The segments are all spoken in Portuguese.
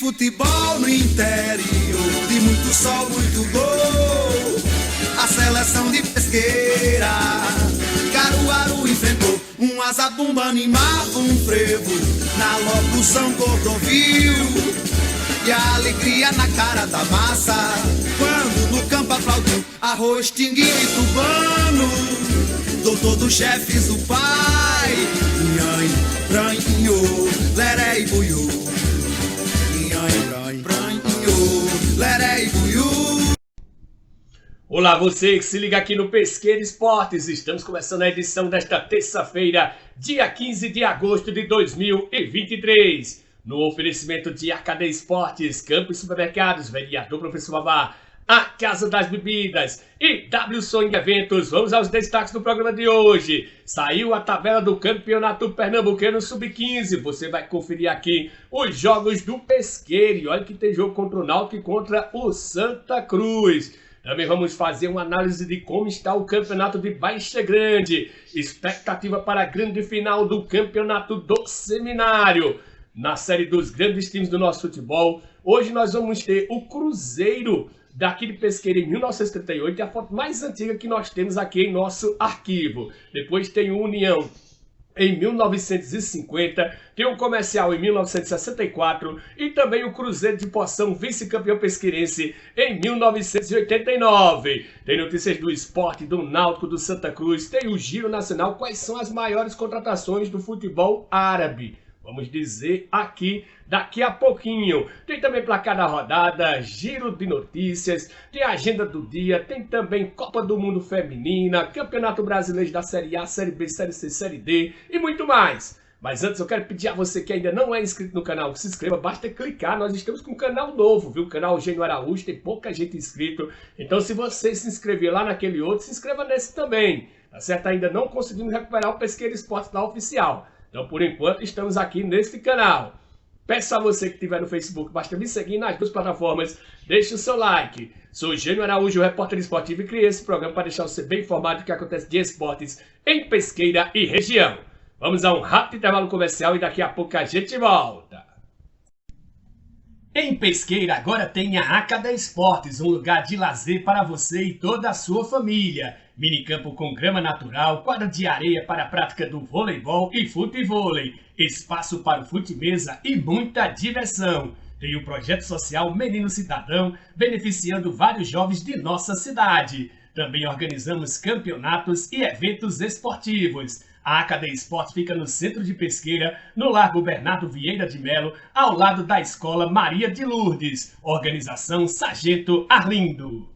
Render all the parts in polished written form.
futebol no interior, de muito sol, muito gol. A seleção de Pesqueira, Caruaru enfrentou um azabumba, animava um frevo na locução Cordovil. E a alegria na cara da massa, quando no campo aplaudiu Arroz, Tinguinho e Tubano, doutor dos chefes, o pai. Nhanhã, pranhinho, leré e buiú. Nhanhã, pranhinho, leré e buiú. Olá, você que se liga aqui no Pesqueira Esportes. Estamos começando a edição desta terça-feira, dia 15 de agosto de 2023. No oferecimento de AKD Esportes, Campos Supermercados, Vereador Professor Vavá, a Casa das Bebidas e W Sonho Eventos. Vamos aos destaques do programa de hoje. Saiu a tabela do Campeonato Pernambucano Sub-15. Você vai conferir aqui os jogos do Pesqueira. E olha que tem jogo contra o Náutico e contra o Santa Cruz. Também vamos fazer uma análise de como está o campeonato de Baixa Grande. Expectativa para a grande final do campeonato do Seminário. Na série dos grandes times do nosso futebol, hoje nós vamos ter o Cruzeiro daqui de Pesqueira em 1978, é a foto mais antiga que nós temos aqui em nosso arquivo. Depois tem o União em 1950, tem o Comercial em 1964 e também o Cruzeiro de Poção, vice-campeão pesqueirense em 1989. Tem notícias do esporte, do Náutico, do Santa Cruz, tem o Giro Nacional, quais são as maiores contratações do futebol árabe. Vamos dizer aqui daqui a pouquinho. Tem também placar da rodada, giro de notícias, tem agenda do dia, tem também Copa do Mundo Feminina, Campeonato Brasileiro da Série A, Série B, Série C, Série D e muito mais. Mas antes eu quero pedir a você que ainda não é inscrito no canal, que se inscreva, basta clicar, nós estamos com um canal novo, viu? O canal Gênio Araújo, tem pouca gente inscrito, então se você se inscrever lá naquele outro, se inscreva nesse também, tá certo? Ainda não conseguimos recuperar o Pesqueira Esportes da Oficial. Então, por enquanto, estamos aqui neste canal. Peço a você que estiver no Facebook, basta me seguir nas duas plataformas, deixe o seu like. Sou Gênio Araújo, repórter esportivo, e criei esse programa para deixar você bem informado do que acontece de esportes em Pesqueira e região. Vamos a um rápido intervalo comercial e daqui a pouco a gente volta. Em Pesqueira agora tem a AKD Esportes, um lugar de lazer para você e toda a sua família. Minicampo com grama natural, quadra de areia para a prática do voleibol e futevôlei, espaço para o fute-mesa e muita diversão. Tem o projeto social Menino Cidadão, beneficiando vários jovens de nossa cidade. Também organizamos campeonatos e eventos esportivos. A AKD Esporte fica no centro de Pesqueira, no Largo Bernardo Vieira de Melo, ao lado da Escola Maria de Lourdes. Organização Sargento Arlindo.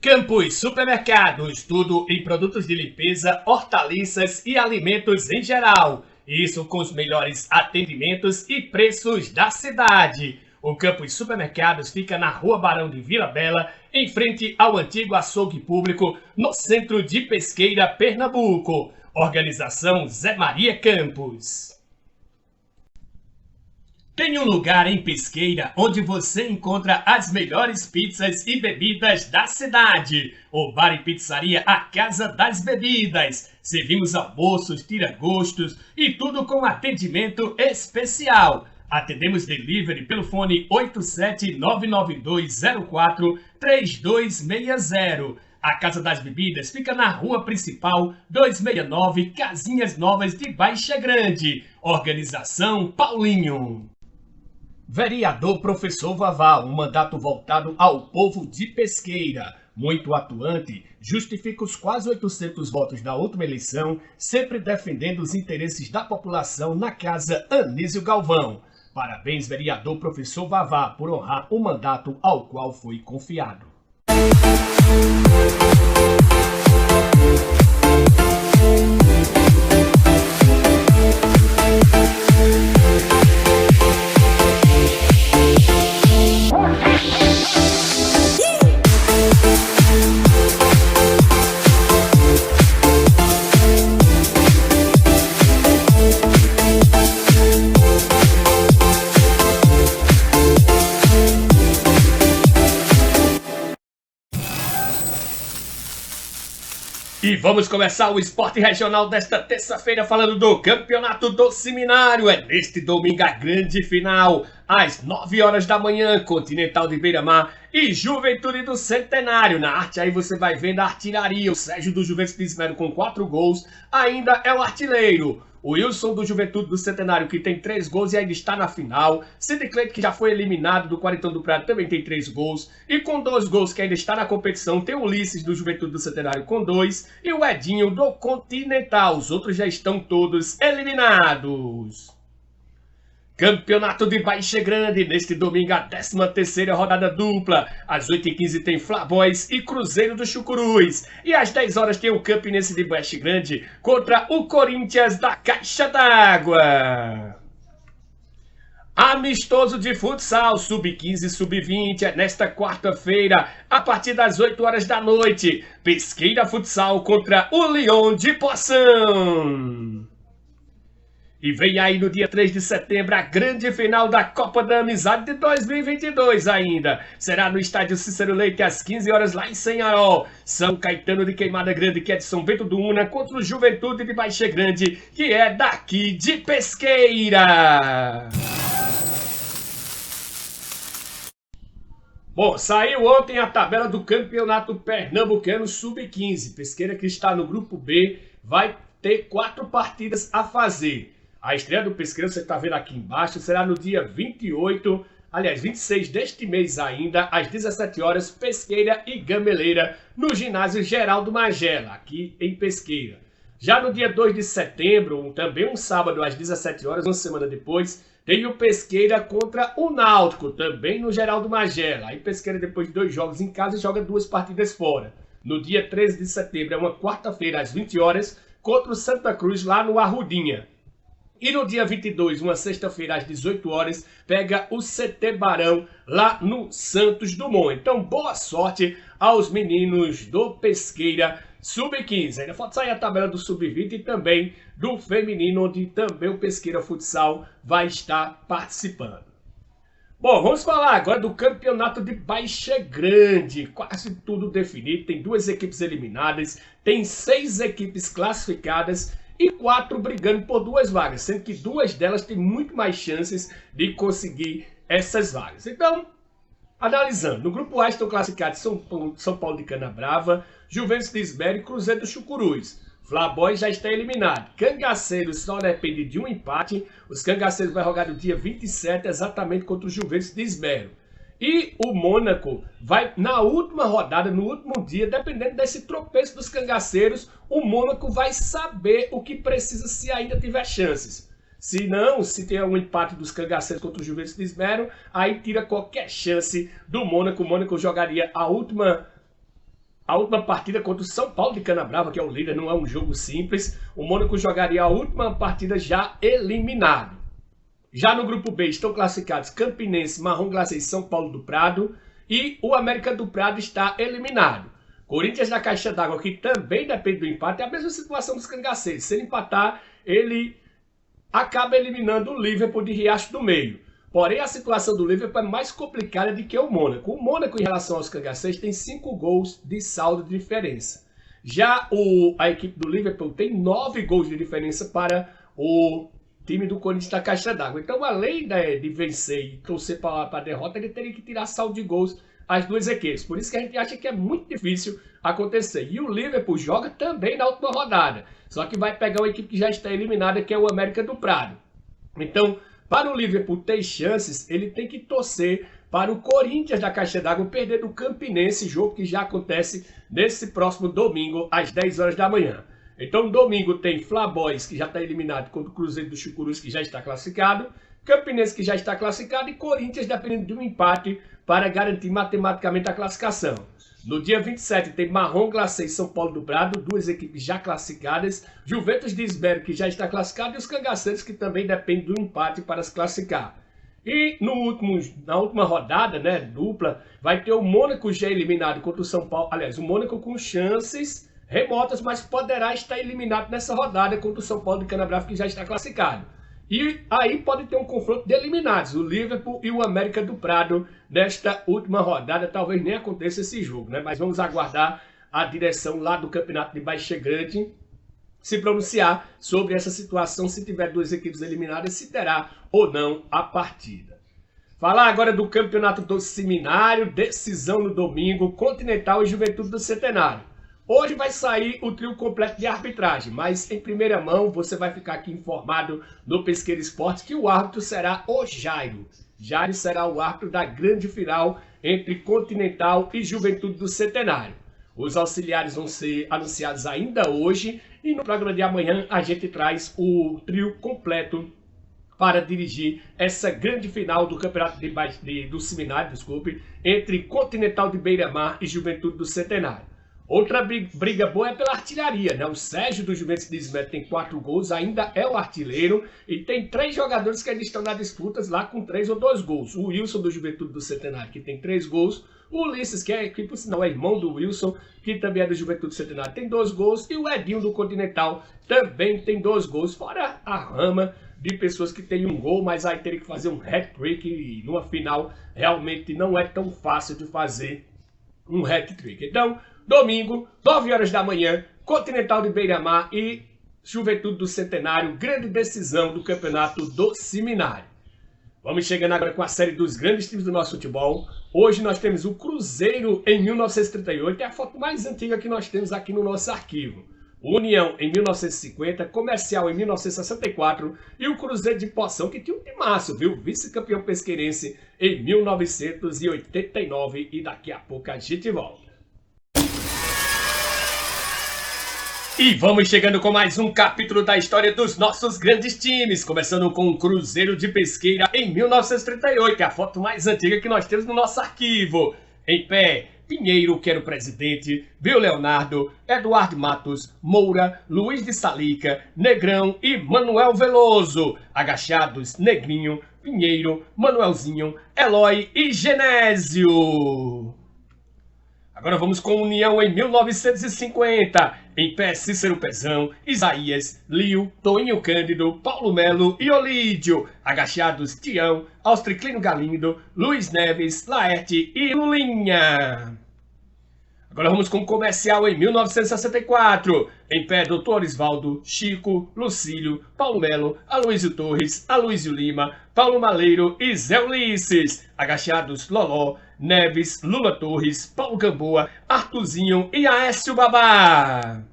Campos Supermercados, tudo em produtos de limpeza, hortaliças e alimentos em geral. Isso com os melhores atendimentos e preços da cidade. O Campos Supermercados fica na Rua Barão de Vila Bela, em frente ao antigo açougue público, no centro de Pesqueira, Pernambuco. Organização Zé Maria Campos. Tem um lugar em Pesqueira onde você encontra as melhores pizzas e bebidas da cidade. O bar e pizzaria A Casa das Bebidas. Servimos almoços, tira-gostos e tudo com atendimento especial. Atendemos delivery pelo fone 87992043260. A Casa das Bebidas fica na Rua Principal 269, Casinhas Novas de Baixa Grande. Organização Paulinho. Vereador Professor Vavá, um mandato voltado ao povo de Pesqueira. Muito atuante, justifica os quase 800 votos da última eleição, sempre defendendo os interesses da população na Casa Anísio Galvão. Parabéns, vereador Professor Vavá, por honrar o mandato ao qual foi confiado. E vamos começar o esporte regional desta terça-feira falando do Campeonato do Seminário. É neste domingo a grande final. às 9 horas da manhã, Continental de Beira-Mar e Juventude do Centenário. Na arte aí você vai vendo a artilharia. O Sérgio do Juventus de Esmero com 4 gols ainda é o artilheiro. O Wilson do Juventude do Centenário, que tem 3 gols e ainda está na final. Sidney Cleito, que já foi eliminado do Quarentão do Prado, também tem 3 gols. E com 2 gols que ainda está na competição, tem o Ulisses do Juventude do Centenário com 2. E o Edinho do Continental. Os outros já estão todos eliminados. Campeonato de Baixa Grande, neste domingo a 13ª rodada dupla. Às 8h15 tem Flaboys e Cruzeiro do Chucuruz. E às 10 horas tem o Campinense de Baixa Grande contra o Corinthians da Caixa d'Água. Amistoso de futsal, sub-15 e sub-20, é nesta quarta-feira, a partir das 8 horas da noite. Pesqueira Futsal contra o Leão de Poção. E vem aí no dia 3 de setembro a grande final da Copa da Amizade de 2022 ainda. Será no estádio Cícero Leite às 15 horas lá em Senharol. São Caetano de Queimada Grande, que é de São Bento do Una, contra o Juventude de Baixa Grande, que é daqui de Pesqueira. Bom, saiu ontem a tabela do Campeonato Pernambucano Sub-15. Pesqueira, que está no grupo B, vai ter 4 partidas a fazer. A estreia do Pesqueira, você está vendo aqui embaixo, será no dia 26 deste mês ainda, às 17 horas, Pesqueira e Gameleira, no ginásio Geraldo Magela, aqui em Pesqueira. Já no dia 2 de setembro, também um sábado, às 17 horas, uma semana depois, tem o Pesqueira contra o Náutico, também no Geraldo Magela. Aí Pesqueira, depois de 2 jogos em casa, joga 2 partidas fora. No dia 13 de setembro, é uma quarta-feira, às 20 horas, contra o Santa Cruz, lá no Arrudinha. E no dia 22, uma sexta-feira, às 18 horas, pega o CT Barão lá no Santos Dumont. Então, boa sorte aos meninos do Pesqueira Sub-15. Ainda falta sair a tabela do Sub-20 e também do feminino, onde também o Pesqueira Futsal vai estar participando. Bom, vamos falar agora do Campeonato de Baixa Grande. Quase tudo definido, tem 2 equipes eliminadas, tem 6 equipes classificadas e 4 brigando por 2 vagas, sendo que 2 delas têm muito mais chances de conseguir essas vagas. Então, analisando, no grupo A estão classificados São Paulo de Canabrava, Juventus de Esmero e Cruzeiro do Chucuruz. Flaboy já está eliminado. Cangaceiros só depende de um empate. Os Cangaceiros vai jogar no dia 27, exatamente contra o Juventus de Esmero. E o Mônaco vai, na última rodada, no último dia, dependendo desse tropeço dos Cangaceiros, o Mônaco vai saber o que precisa se ainda tiver chances. Se não, se tem um empate dos Cangaceiros contra o Juventus de Esmero, aí tira qualquer chance do Mônaco. O Mônaco jogaria a última partida contra o São Paulo de Canabrava, que é o líder, não é um jogo simples. O Mônaco jogaria a última partida já eliminado. Já no grupo B estão classificados Campinense, Marrom Glacê e São Paulo do Prado. E o América do Prado está eliminado. Corinthians da Caixa d'Água, que também depende do empate, é a mesma situação dos Cangaceiros. Se ele empatar, ele acaba eliminando o Liverpool de Riacho do Meio. Porém, a situação do Liverpool é mais complicada do que o Mônaco. O Mônaco, em relação aos Cangaceiros, tem 5 gols de saldo de diferença. Já a equipe do Liverpool tem 9 gols de diferença para o time do Corinthians da Caixa d'Água. Então, além de vencer e torcer para a derrota, ele teria que tirar saldo de gols as 2 equipes. Por isso que a gente acha que é muito difícil acontecer. E o Liverpool joga também na última rodada. Só que vai pegar uma equipe que já está eliminada, que é o América do Prado. Então, para o Liverpool ter chances, ele tem que torcer para o Corinthians da Caixa d'Água perder do Campinense, jogo que já acontece nesse próximo domingo, às 10 horas da manhã. Então, domingo tem Flaboys, que já está eliminado, contra o Cruzeiro do Chucuruz, que já está classificado, Campinense, que já está classificado, e Corinthians, dependendo de um empate, para garantir matematicamente a classificação. No dia 27 tem Marrom Glacê e São Paulo do Prado, 2 equipes já classificadas, Juventus de Esmero, que já está classificado, e os Cangaceiros, que também dependem do empate para se classificar. E na última rodada, né, dupla, vai ter o Mônaco já eliminado contra o São Paulo. Aliás, o Mônaco com chances remotas, mas poderá estar eliminado nessa rodada contra o São Paulo de Canabrava, que já está classificado. E aí pode ter um confronto de eliminados, o Liverpool e o América do Prado, nesta última rodada. Talvez nem aconteça esse jogo, né? Mas vamos aguardar a direção lá do Campeonato de Baixa Grande se pronunciar sobre essa situação, se tiver 2 equipes eliminadas, se terá ou não a partida. Falar agora do Campeonato do Seminário, decisão no domingo, Continental e Juventude do Centenário. Hoje vai sair o trio completo de arbitragem, mas em primeira mão você vai ficar aqui informado no Pesqueira Esportes que o árbitro será o Jairo. Jairo será o árbitro da grande final entre Continental e Juventude do Centenário. Os auxiliares vão ser anunciados ainda hoje e no programa de amanhã a gente traz o trio completo para dirigir essa grande final do Campeonato do Seminário, entre Continental de Beira-Mar e Juventude do Centenário. Outra briga boa é pela artilharia, né? O Sérgio do Juventus de Ismédio tem 4 gols, ainda é o artilheiro, e tem 3 jogadores que ainda estão na disputa lá com 3 ou 2 gols. O Wilson do Juventude do Centenário, que tem 3 gols, o Ulisses, que por sinal é irmão do Wilson, que também é do Juventude do Centenário, tem 2 gols, e o Edinho do Continental também tem 2 gols, fora a rama de pessoas que têm 1 gol, mas aí teria que fazer um hat-trick, e numa final realmente não é tão fácil de fazer um hat-trick. Então, domingo, 9 horas da manhã, Continental de Beira-Mar e Juventude do Centenário, grande decisão do Campeonato do Seminário. Vamos chegando agora com a série dos grandes times do nosso futebol. Hoje nós temos o Cruzeiro em 1938, é a foto mais antiga que nós temos aqui no nosso arquivo. União em 1950, Comercial em 1964 e o Cruzeiro de Poção, que tinha um timaço, viu? Vice-campeão pesqueirense em 1989 e daqui a pouco a gente volta. E vamos chegando com mais um capítulo da história dos nossos grandes times, começando com o Cruzeiro de Pesqueira em 1938, é a foto mais antiga que nós temos no nosso arquivo. Em pé, Pinheiro, que era o presidente, Bill Leonardo, Eduardo Matos, Moura, Luiz de Salica, Negrão e Manuel Veloso. Agachados, Negrinho, Pinheiro, Manuelzinho, Eloy e Genésio. Agora vamos com União em 1950. Em pé, Cícero Pezão, Isaías, Lio, Toinho Cândido, Paulo Melo e Olídio. Agachados, Tião, Austriclino Galindo, Luiz Neves, Laerte e Lulinha. Agora vamos com Comercial em 1964. Em pé, Dr. Orisvaldo, Chico, Lucílio, Paulo Melo, Aloysio Torres, Aloysio Lima, Paulo Maleiro e Zé Ulisses. Agachados, Loló, Neves, Lula Torres, Paulo Gamboa, Artuzinho e Aécio Babá.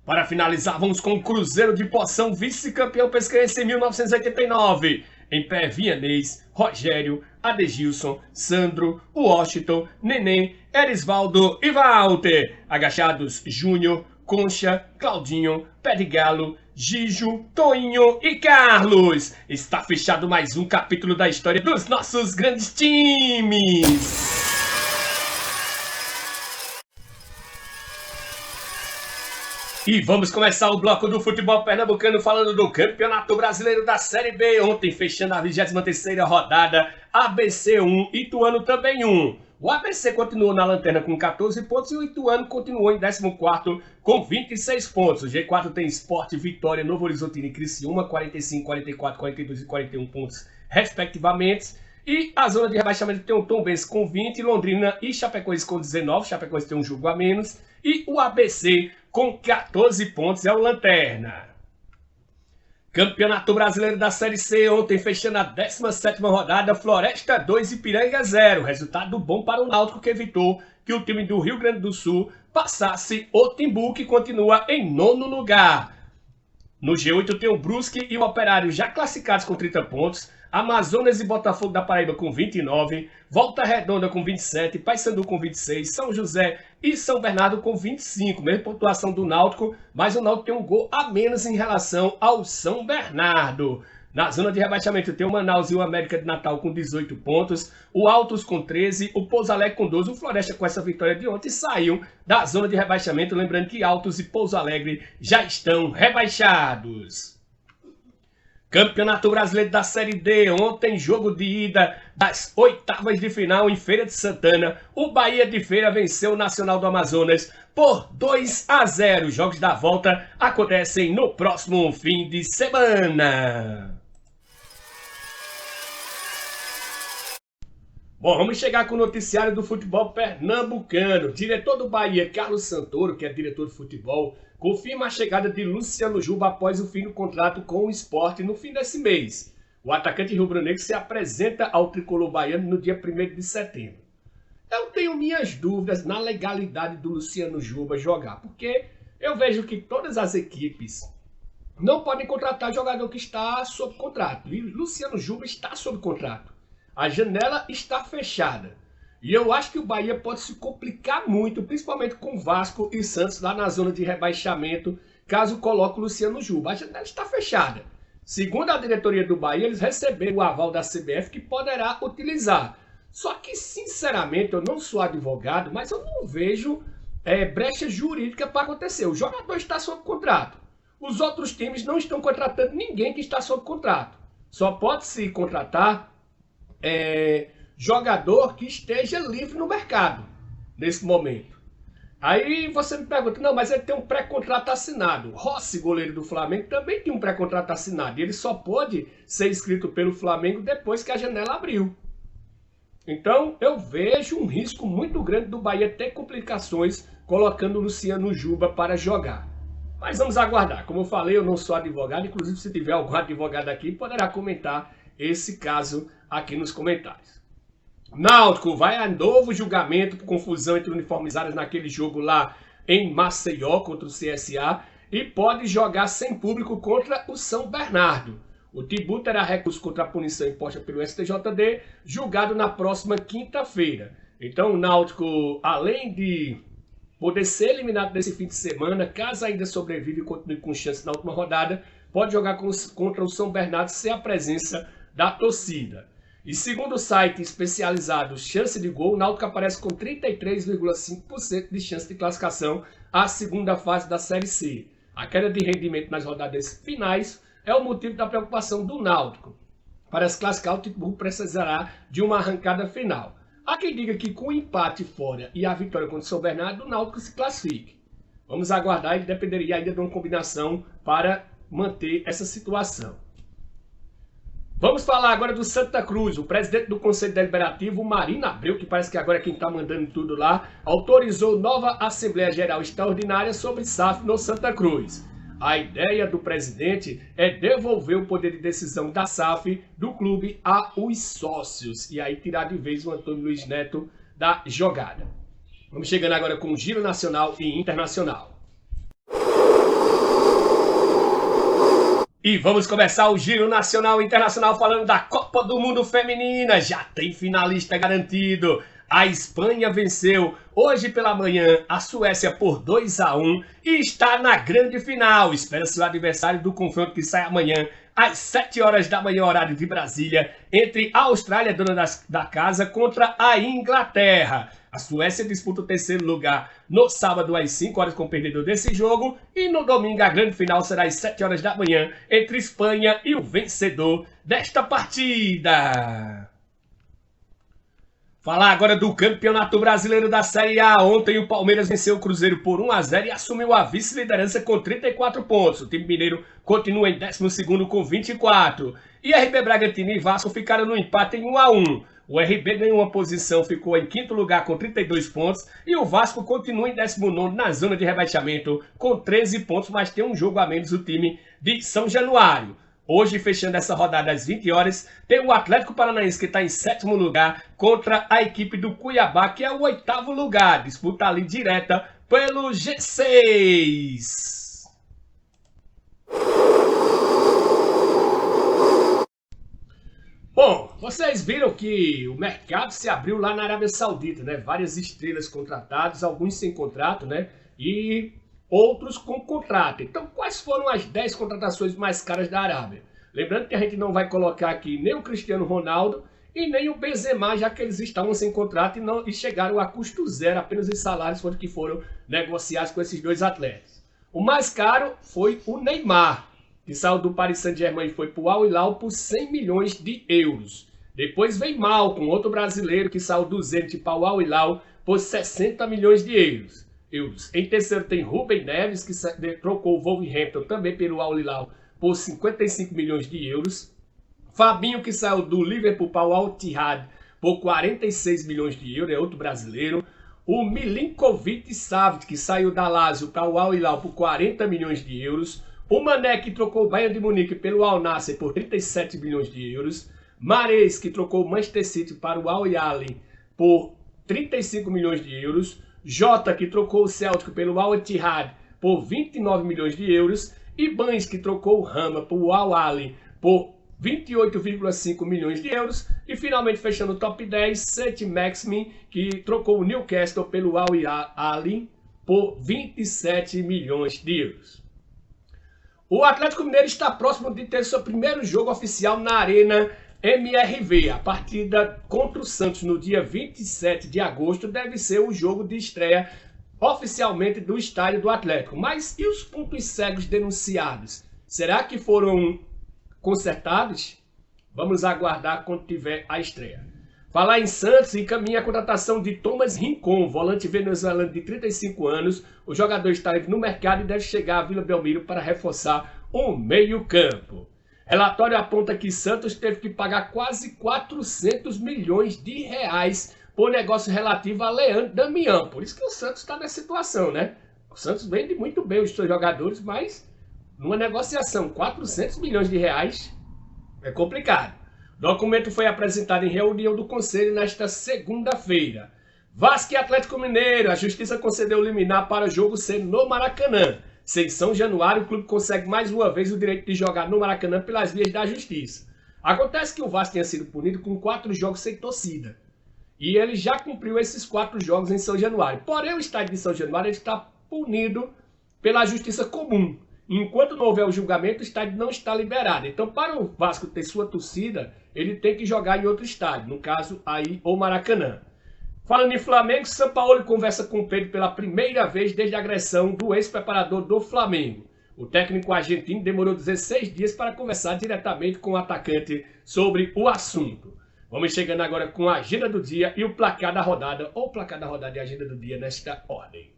Para finalizar, vamos com o Cruzeiro de Poção, vice-campeão pesqueirense em 1989. Em pé, Vianês, Rogério, Adegilson, Sandro, Washington, Neném, Erisvaldo e Walter. Agachados, Júnior, Concha, Claudinho, Pé de Galo, Gijo, Toinho e Carlos. Está fechado mais um capítulo da história dos nossos grandes times. E vamos começar o bloco do futebol pernambucano falando do Campeonato Brasileiro da Série B. Ontem, fechando a 23ª rodada, ABC 1, Ituano também 1. O ABC continuou na lanterna com 14 pontos e o Ituano continuou em 14º com 26 pontos. O G4 tem Sport, Vitória, Novo Horizontino e Criciúma, 45, 44, 42 e 41 pontos respectivamente. E a zona de rebaixamento tem o Tombense com 20, Londrina e Chapecoense com 19. Chapecoense tem um jogo a menos. E o ABC com 14 pontos é o lanterna. Campeonato Brasileiro da Série C, ontem fechando a 17ª rodada, Floresta 2 e Ipiranga 0. Resultado bom para o Náutico, que evitou que o time do Rio Grande do Sul passasse o Timbu, que continua em 9º lugar. No G8 tem o Brusque e o Operário já classificados com 30 pontos, Amazonas e Botafogo da Paraíba com 29, Volta Redonda com 27, Paysandu com 26, São José e São Bernardo com 25, mesma pontuação do Náutico, mas o Náutico tem um gol a menos em relação ao São Bernardo. Na zona de rebaixamento tem o Manaus e o América de Natal com 18 pontos, o Altos com 13, o Pouso Alegre com 12, o Floresta com essa vitória de ontem saiu da zona de rebaixamento, lembrando que Altos e Pouso Alegre já estão rebaixados. Campeonato Brasileiro da Série D, ontem jogo de ida das oitavas de final em Feira de Santana. O Bahia de Feira venceu o Nacional do Amazonas por 2-0. Os jogos da volta acontecem no próximo fim de semana. Bom, vamos chegar com o noticiário do futebol pernambucano. Diretor do Bahia, Carlos Santoro, que é diretor de futebol, confirma a chegada de Luciano Juba após o fim do contrato com o Sport no fim desse mês. O atacante rubro-negro se apresenta ao tricolor baiano no dia 1º de setembro. Eu tenho minhas dúvidas na legalidade do Luciano Juba jogar, porque eu vejo que todas as equipes não podem contratar jogador que está sob contrato. E Luciano Juba está sob contrato. A janela está fechada. E eu acho que o Bahia pode se complicar muito, principalmente com Vasco e Santos lá na zona de rebaixamento, caso coloque o Luciano Juba. A janela está fechada. Segundo a diretoria do Bahia, eles receberam o aval da CBF que poderá utilizar. Só que, sinceramente, eu não sou advogado, mas eu não vejo brecha jurídica para acontecer. O jogador está sob contrato. Os outros times não estão contratando ninguém que está sob contrato. Só pode se contratar jogador que esteja livre no mercado, nesse momento. Aí você me pergunta, não, mas ele tem um pré-contrato assinado. Rossi, goleiro do Flamengo, também tem um pré-contrato assinado. E ele só pode ser inscrito pelo Flamengo depois que a janela abriu. Então, eu vejo um risco muito grande do Bahia ter complicações colocando o Luciano Juba para jogar. Mas vamos aguardar. Como eu falei, eu não sou advogado. Inclusive, se tiver algum advogado aqui, poderá comentar esse caso aqui nos comentários. Náutico vai a novo julgamento por confusão entre uniformizados naquele jogo lá em Maceió contra o CSA e pode jogar sem público contra o São Bernardo. O Tibu terá recurso contra a punição imposta pelo STJD, julgado na próxima quinta-feira. Então o Náutico, além de poder ser eliminado nesse fim de semana, caso ainda sobreviva e continue com chance na última rodada, pode jogar contra o São Bernardo sem a presença da torcida. E segundo o site especializado Chance de Gol, o Náutico aparece com 33,5% de chance de classificação à segunda fase da Série C. A queda de rendimento nas rodadas finais é o motivo da preocupação do Náutico. Para se classificar, o Tibu precisará de uma arrancada final. Há quem diga que com o empate fora e a vitória contra o São Bernardo, o Náutico se classifique. Vamos aguardar, ele dependeria ainda de uma combinação para manter essa situação. Vamos falar agora do Santa Cruz. O presidente do Conselho Deliberativo, Marina Abreu, que parece que agora é quem está mandando tudo lá, autorizou nova Assembleia Geral Extraordinária sobre SAF no Santa Cruz. A ideia do presidente é devolver o poder de decisão da SAF do clube aos sócios. E aí tirar de vez o Antônio Luiz Neto da jogada. Vamos chegando agora com o Giro Nacional e Internacional. E vamos começar o Giro Nacional e Internacional falando da Copa do Mundo Feminina. Já tem finalista garantido. A Espanha venceu hoje pela manhã a Suécia por 2-1 e está na grande final. Espera-se o adversário do confronto que sai amanhã às 7 horas da manhã, horário de Brasília, entre a Austrália, dona da casa, contra a Inglaterra. A Suécia disputa o terceiro lugar no sábado às 5 horas com o perdedor desse jogo. E no domingo a grande final será às 7 horas da manhã entre Espanha e o vencedor desta partida. Falar agora do Campeonato Brasileiro da Série A. Ontem o Palmeiras venceu o Cruzeiro por 1-0 e assumiu a vice-liderança com 34 pontos. O time mineiro continua em 12º com 24. E RB Bragantino e Vasco ficaram no empate em 1-1. O RB ganhou uma posição, ficou em 5º lugar com 32 pontos. E o Vasco continua em 19º na zona de rebaixamento com 13 pontos, mas tem um jogo a menos o time de São Januário. Hoje, fechando essa rodada às 20 horas, tem o Atlético Paranaense que está em 7º lugar contra a equipe do Cuiabá, que é o 8º lugar. Disputa ali direta pelo G6. Bom, vocês viram que o mercado se abriu lá na Arábia Saudita, né? Várias estrelas contratadas, alguns sem contrato, né? E outros com contrato. Então, quais foram as 10 contratações mais caras da Arábia? Lembrando que a gente não vai colocar aqui nem o Cristiano Ronaldo e nem o Benzema, já que eles estavam sem contrato e chegaram a custo zero, apenas os salários foram que foram negociados com esses dois atletas. O mais caro foi o Neymar, que saiu do Paris Saint-Germain e foi para o Al Hilal por 100 milhões de euros. Depois vem Malcom, outro brasileiro que saiu do Zenit para o Al Hilal por 60 milhões de euros. Em terceiro tem Rubem Neves, que trocou o Wolverhampton também pelo Al Hilal por 55 milhões de euros. Fabinho, que saiu do Liverpool para o Al Ittihad por 46 milhões de euros, é outro brasileiro. O Milinkovic Savic, que saiu da Lazio para o Al Hilal por 40 milhões de euros. O Mané, que trocou o Bayern de Munique pelo Al Nassr por 37 milhões de euros. Mahrez, que trocou o Manchester City para o Al Ahly por 35 milhões de euros. Jota, que trocou o Celtic pelo Al Ittihad por 29 milhões de euros. E Bains, que trocou o Rama para o Al Ahly por 28,5 milhões de euros. E finalmente fechando o top 10, Saint Maximin, que trocou o Newcastle pelo Al Ahly por 27 milhões de euros. O Atlético Mineiro está próximo de ter seu primeiro jogo oficial na Arena MRV. A partida contra o Santos no dia 27 de agosto deve ser o jogo de estreia oficialmente do estádio do Atlético. Mas e os pontos cegos denunciados? Será que foram consertados? Vamos aguardar quando tiver a estreia. Falar em Santos, encaminha a contratação de Thomas Rincon, volante venezuelano de 35 anos. O jogador está no mercado e deve chegar à Vila Belmiro para reforçar o meio-campo. Relatório aponta que Santos teve que pagar quase 400 milhões de reais por negócio relativo a Leandro Damião. Por isso que o Santos está nessa situação, né? O Santos vende muito bem os seus jogadores, mas numa negociação, 400 milhões de reais é complicado. O documento foi apresentado em reunião do Conselho nesta segunda-feira. Vasco e Atlético Mineiro. A Justiça concedeu liminar para o jogo ser no Maracanã. Sem São Januário, o clube consegue mais uma vez o direito de jogar no Maracanã pelas vias da Justiça. Acontece que o Vasco tenha sido punido com 4 jogos sem torcida. E ele já cumpriu esses 4 jogos em São Januário. Porém, o estádio de São Januário está punido pela Justiça Comum. Enquanto não houver o julgamento, o estádio não está liberado. Então, para o Vasco ter sua torcida, ele tem que jogar em outro estádio. No caso, aí, o Maracanã. Falando em Flamengo, Sampaoli conversa com o Pedro pela primeira vez desde a agressão do ex-preparador do Flamengo. O técnico argentino demorou 16 dias para conversar diretamente com o atacante sobre o assunto. Vamos chegando agora com a agenda do dia e o placar da rodada, ou placar da rodada e a agenda do dia nesta ordem.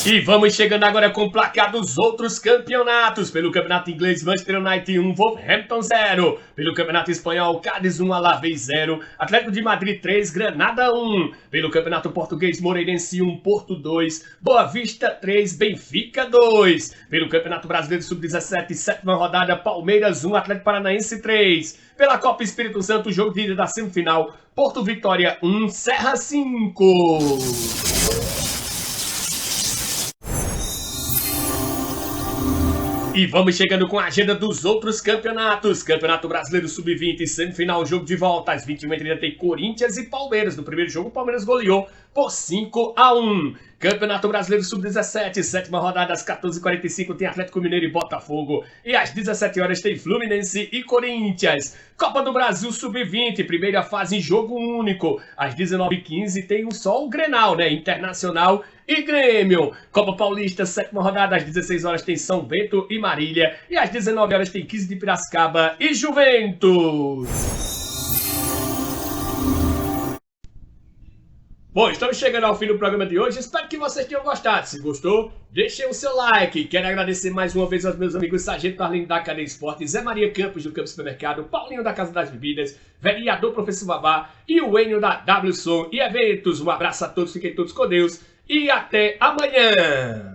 E vamos chegando agora com o placar dos outros campeonatos. Pelo Campeonato Inglês, Manchester United 1, Wolverhampton 0. Pelo Campeonato Espanhol, Cádiz 1, Alavés 0. Atlético de Madrid 3, Granada 1. Pelo Campeonato Português, Moreirense 1, Porto 2. Boa Vista 3, Benfica 2. Pelo Campeonato Brasileiro Sub-17, 7ª rodada, Palmeiras 1, Atlético Paranaense 3. Pela Copa Espírito Santo, jogo de ida da semifinal, Porto Vitória 1, Serra 5. E vamos chegando com a agenda dos outros campeonatos. Campeonato Brasileiro Sub-20, semifinal, jogo de volta. Às 21h30 tem Corinthians e Palmeiras. No primeiro jogo, o Palmeiras goleou por 5-1. Campeonato Brasileiro Sub-17, 7ª rodada, às 14h45 tem Atlético Mineiro e Botafogo. E às 17 horas tem Fluminense e Corinthians. Copa do Brasil Sub-20, primeira fase em jogo único. Às 19h15 tem só o Grenal, né? Internacional e Grêmio. Copa Paulista, 7ª rodada, às 16 horas tem São Bento e Marília. E às 19 horas tem 15 de Piracicaba e Juventus. Bom, estamos chegando ao fim do programa de hoje. Espero que vocês tenham gostado. Se gostou, deixem o seu like. Quero agradecer mais uma vez aos meus amigos Sargento Arlindo da Cadeia Esporte, Zé Maria Campos do Campo Supermercado, Paulinho da Casa das Bebidas, vereador Professor Babá e o Enio da WSOM e Eventos. Um abraço a todos, fiquem todos com Deus e até amanhã.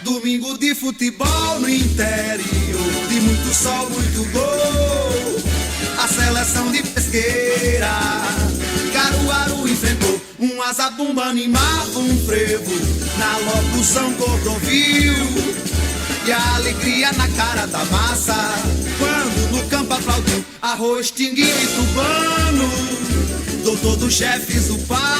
Domingo de futebol no interior, de muito sol, muito gol. A seleção de Pesqueira, Caruaru enfrentou um azabumba, animava um frevo na locução Cordovil. E a alegria na cara da massa, quando no campo aplaudiu Arroz, Tinguinho e Tubano. Doutor dos chefes, o pai